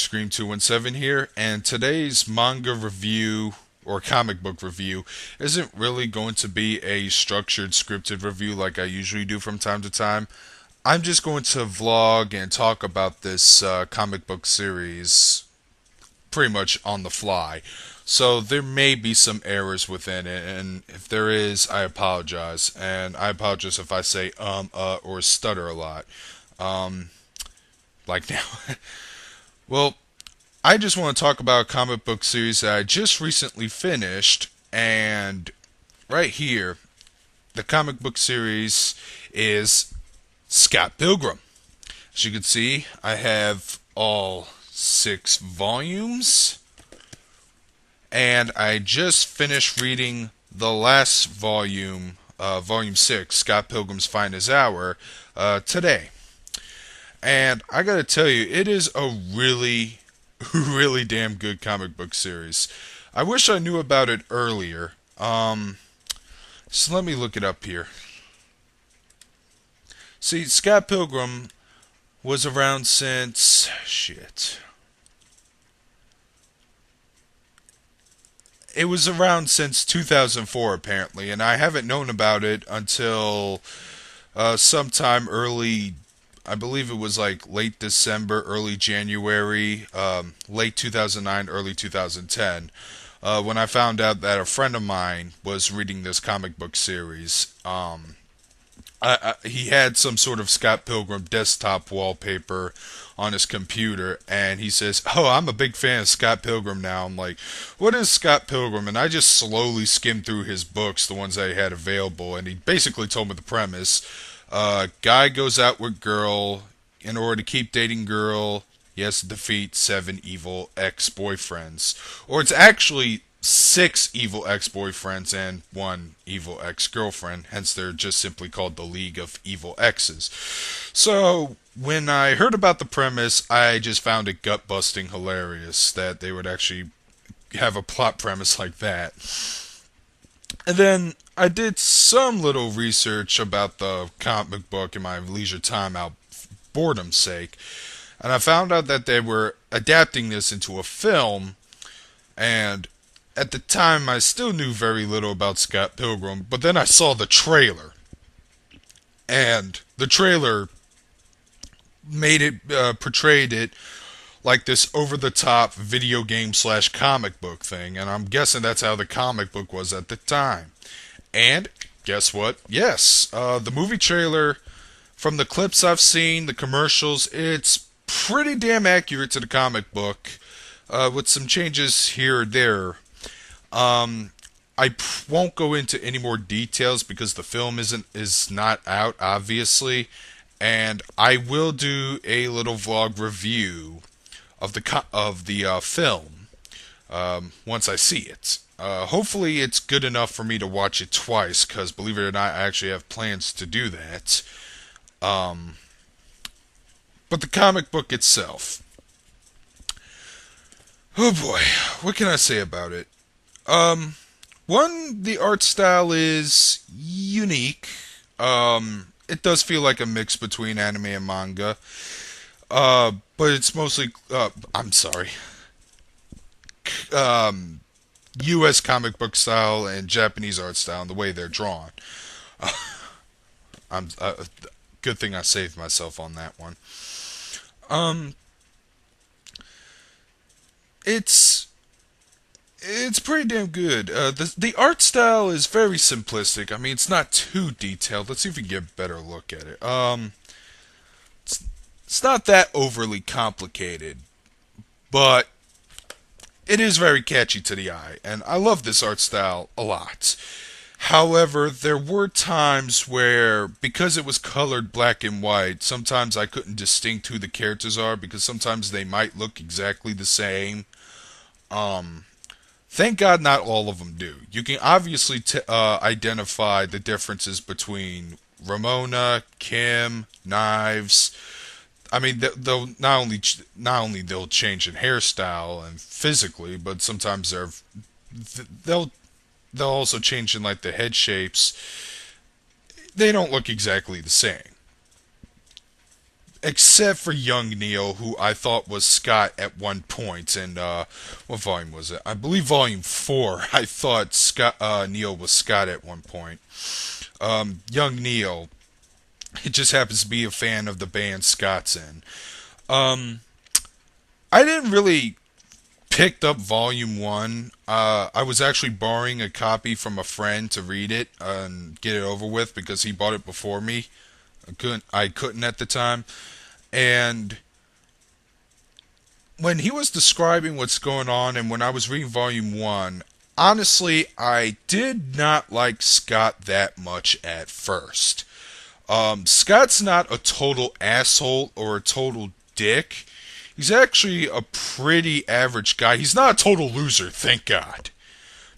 Scream217 here, and today's manga review or comic book review isn't really going to be a structured, scripted review like I usually do from time to time. I'm just going to vlog and talk about this comic book series pretty much on the fly. So there may be some errors within it, and if there is, I apologize. And I apologize if I say or stutter a lot. Um, like now. Well, I just want to talk about a comic book series that I just recently finished, and right here, the comic book series is Scott Pilgrim. As you can see, I have all 6 volumes, and I just finished reading the last volume, volume 6, Scott Pilgrim's Finest Hour, today. And I gotta tell you, it is a really, really damn good comic book series. I wish I knew about it earlier. So let me look it up here. See, Scott Pilgrim was around since shit. It was around since 2004 apparently, and I haven't known about it until sometime early. I believe it was like late December, early January, late 2009, early 2010, when I found out that a friend of mine was reading this comic book series. He had some sort of Scott Pilgrim desktop wallpaper on his computer, and he says, "Oh, I'm a big fan of Scott Pilgrim now." I'm like, "What is Scott Pilgrim?" And I just slowly skimmed through his books, the ones that he had available, and he basically told me the premise. Guy goes out with girl. In order to keep dating girl, he has to defeat 7 evil ex-boyfriends. Or it's actually 6 evil ex-boyfriends and 1 evil ex-girlfriend. Hence, they're just simply called the League of Evil Exes. So, when I heard about the premise, I just found it gut-busting hilarious that they would actually have a plot premise like that. And then I did some little research about the comic book in my leisure time out boredom's sake. And I found out that they were adapting this into a film. And at the time, I still knew very little about Scott Pilgrim. But then I saw the trailer. And the trailer made it, portrayed it like this over-the-top video game slash comic book thing, and I'm guessing that's how the comic book was at the time. And guess what? Yes, the movie trailer, from the clips I've seen, the commercials, it's pretty damn accurate to the comic book, with some changes here or there. I won't go into any more details because the film is not out, obviously, and I will do a little vlog review of the film once I see it. Hopefully it's good enough for me to watch it twice, because believe it or not, I actually have plans to do that. But the comic book itself. Oh boy, what can I say about it? One, the art style is unique. It does feel like a mix between anime and manga. But it's mostly, I'm sorry, U.S. comic book style and Japanese art style and the way they're drawn. I'm good thing I saved myself on that one. Um, it's pretty damn good. The art style is very simplistic. I mean, it's not too detailed. Let's see if we can get a better look at it. It's not that overly complicated, but it is very catchy to the eye, and I love this art style a lot. However, there were times where, because it was colored black and white, sometimes I couldn't distinct who the characters are, because sometimes they might look exactly the same. Thank God not all of them do. You can obviously identify the differences between Ramona, Kim, Knives. I mean, they'll not only they'll change in hairstyle and physically, but sometimes they'll also change in like the head shapes. They don't look exactly the same. except for young Neil, who I thought was Scott at one point. And what volume was it? I believe volume 4. I thought Neil was Scott at one point. Young Neil, he just happens to be a fan of the band Scott's in. Um, I didn't really picked up volume 1. I was actually borrowing a copy from a friend to read it and get it over with because he bought it before me. I couldn't at the time. And when he was describing what's going on and when I was reading volume 1, honestly, I did not like Scott that much at first. Scott's not a total asshole or a total dick. He's actually a pretty average guy. He's not a total loser, thank God.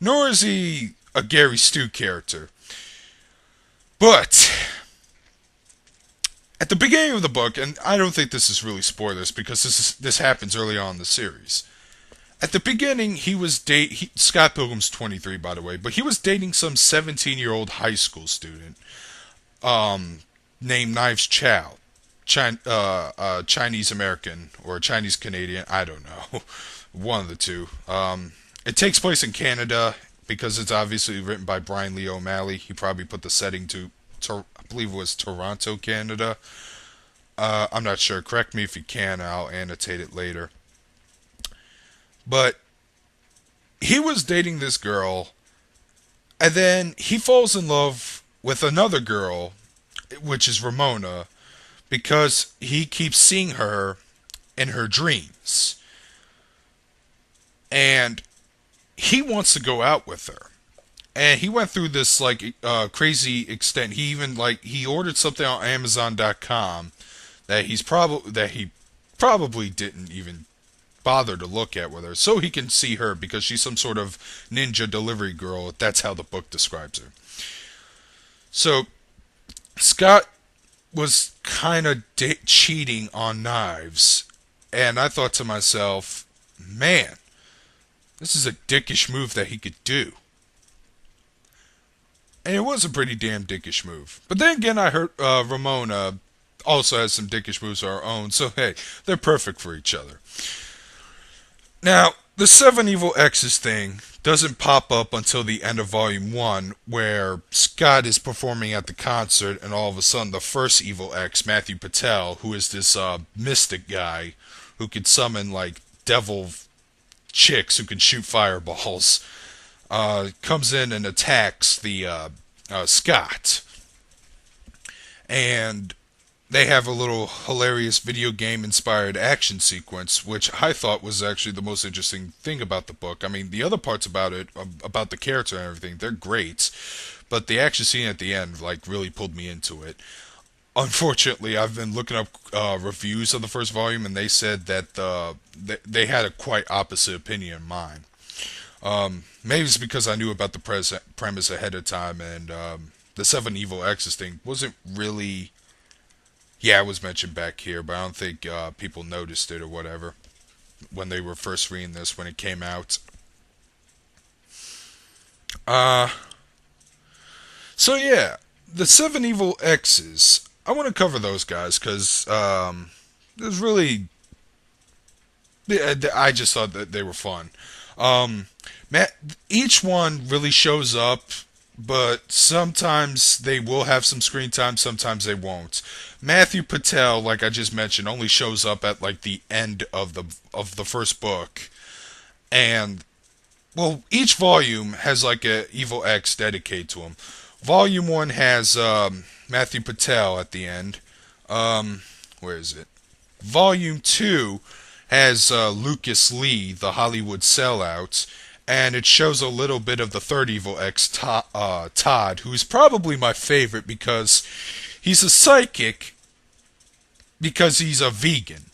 Nor is he a Gary Stu character. But at the beginning of the book, and I don't think this is really spoilers because this happens early on in the series. At the beginning, Scott Pilgrim's 23, by the way, but he was dating some 17-year-old high school student named Knives Chow. Chinese American or Chinese Canadian, I don't know, one of the two. It takes place in Canada because it's obviously written by Brian Lee O'Malley. He probably put the setting to I believe it was Toronto, Canada. I'm not sure. Correct me if you can. I'll annotate it later. But he was dating this girl, and then he falls in love with another girl, which is Ramona, because he keeps seeing her in her dreams. And he wants to go out with her. And he went through this crazy extent. He even he ordered something on Amazon.com that he probably didn't even bother to look at with her, so he can see her because she's some sort of ninja delivery girl. That's how the book describes her. So Scott was kind of cheating on Knives, and I thought to myself, man, this is a dickish move that he could do. And it was a pretty damn dickish move. But then again, I heard Ramona also has some dickish moves of her own, so hey, they're perfect for each other. Now, the Seven Evil X's thing doesn't pop up until the end of Volume 1, where Scott is performing at the concert, and all of a sudden the first Evil X, Matthew Patel, who is this mystic guy who could summon, devil chicks who can shoot fireballs, comes in and attacks the Scott. And they have a little hilarious video game inspired action sequence, which I thought was actually the most interesting thing about the book. I mean, the other parts about it, about the character and everything, they're great, but the action scene at the end really pulled me into it. Unfortunately, I've been looking up reviews of the first volume, and they said that they had a quite opposite opinion of mine. Maybe it's because I knew about the premise ahead of time, and the Seven Evil X's thing wasn't really. Yeah, it was mentioned back here, but I don't think people noticed it or whatever when they were first reading this when it came out. So yeah, the Seven Evil X's. I want to cover those guys because there's really. I just thought that they were fun. Each one really shows up, but sometimes they will have some screen time, sometimes they won't. Matthew Patel, like I just mentioned, only shows up at the end of the first book, and each volume has a Evil X dedicated to him. Volume 1 has Matthew Patel at the end. Where is it? Volume 2 has Lucas Lee, the Hollywood sellout, and it shows a little bit of the third Evil X, Todd, who's probably my favorite because he's a psychic because he's a vegan,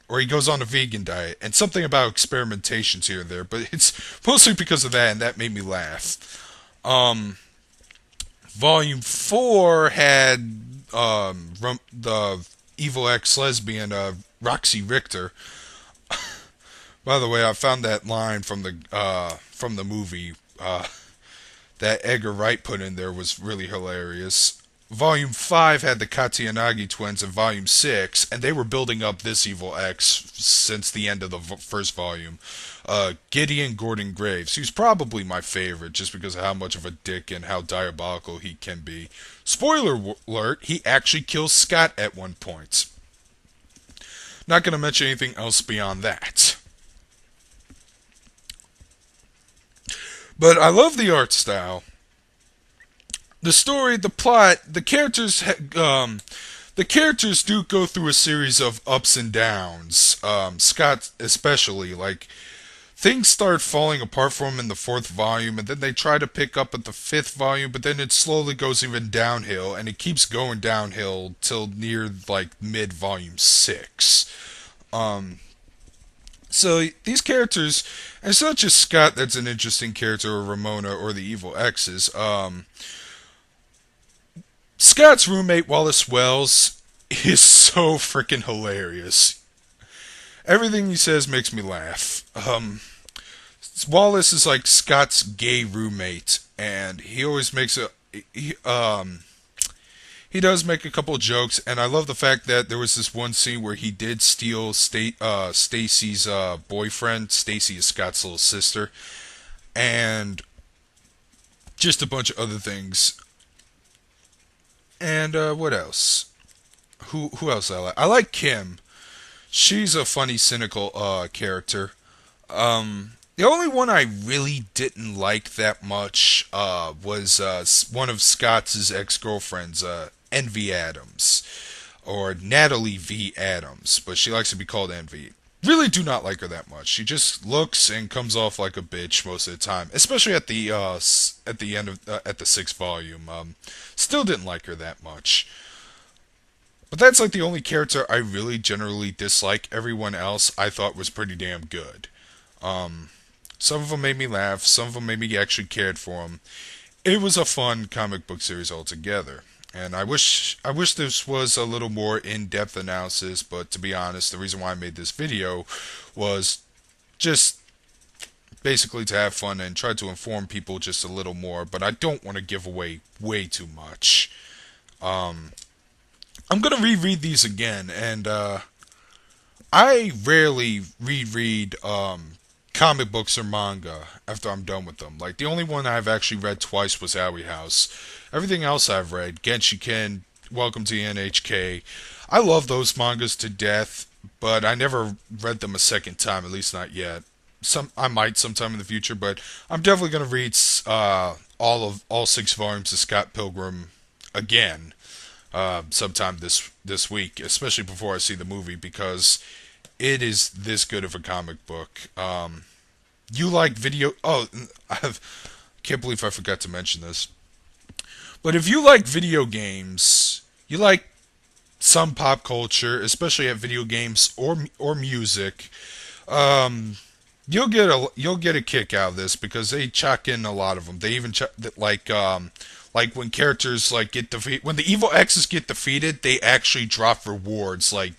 or he goes on a vegan diet, and something about experimentations here and there, but it's mostly because of that, and that made me laugh. Volume 4 had the Evil X lesbian, Roxy Richter. By the way, I found that line from the movie that Edgar Wright put in there was really hilarious. Volume 5 had the Katsuyanagi twins in Volume 6, and they were building up this Evil X since the end of the first volume. Gideon Gordon Graves. He's probably my favorite just because of how much of a dick and how diabolical he can be. Spoiler alert, he actually kills Scott at one point. Not going to mention anything else beyond that. But I love the art style. The story, the plot, the characters do go through a series of ups and downs. Scott especially, like things start falling apart for him in the fourth volume, and then they try to pick up at the fifth volume, but then it slowly goes even downhill, and it keeps going downhill till near like mid volume 6. So these characters, and such as Scott, that's an interesting character, or Ramona, or the Evil X's. Scott's roommate Wallace Wells is so freaking hilarious. Everything he says makes me laugh. Wallace is like Scott's gay roommate, and he always makes he does make a couple of jokes, and I love the fact that there was this one scene where he did steal Stacy's boyfriend. Stacy is Scott's little sister, and just a bunch of other things. And what else? Who else I like? I like Kim. She's a funny, cynical character. The only one I really didn't like that much was one of Scott's ex-girlfriends, Envy Adams, or Natalie V. Adams, but she likes to be called Envy. Really do not like her that much. She just looks and comes off like a bitch most of the time, especially at the end of at the sixth volume. Still didn't like her that much. But that's like the only character I really generally dislike. Everyone else I thought was pretty damn good. Some of them made me laugh. Some of them made me actually cared for them. It was a fun comic book series altogether. And I wish this was a little more in-depth analysis, but to be honest, the reason why I made this video was just basically to have fun and try to inform people just a little more, but I don't want to give away way too much. I'm gonna reread these again, and I rarely reread comic books or manga after I'm done with them. Like the only one I've actually read twice was Owie House. Everything else I've read, Genshiken, Welcome to the NHK. I love those mangas to death, but I never read them a second time, at least not yet. I might sometime in the future, but I'm definitely gonna read all 6 volumes of Scott Pilgrim again sometime this week, especially before I see the movie, because it is this good of a comic book. You like video? Oh, can't believe I forgot to mention this. But if you like video games, you like some pop culture, especially at video games or music, you'll get a kick out of this because they chuck in a lot of them. They even like when characters like get defeated, when the evil X's get defeated, they actually drop rewards. Like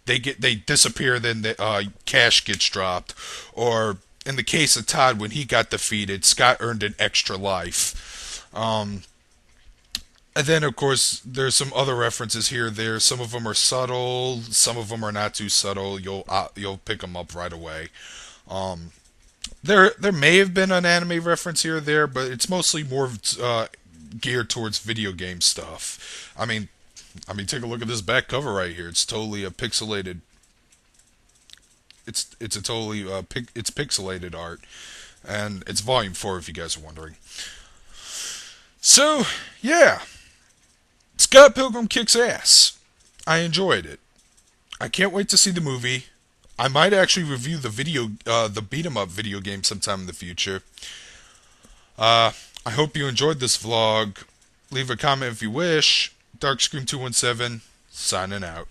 they disappear, then the cash gets dropped. Or in the case of Todd, when he got defeated, Scott earned an extra life. And then, of course, there's some other references here or there. Some of them are subtle. Some of them are not too subtle. You'll pick them up right away. There may have been an anime reference here or there, but it's mostly more geared towards video game stuff. I mean, take a look at this back cover right here. It's totally a pixelated. It's a totally it's pixelated art, and it's volume 4 if you guys are wondering. So yeah. Scott Pilgrim kicks ass. I enjoyed it. I can't wait to see the movie. I might actually review the beat 'em up video game sometime in the future. I hope you enjoyed this vlog. Leave a comment if you wish. Darkscream217 signing out.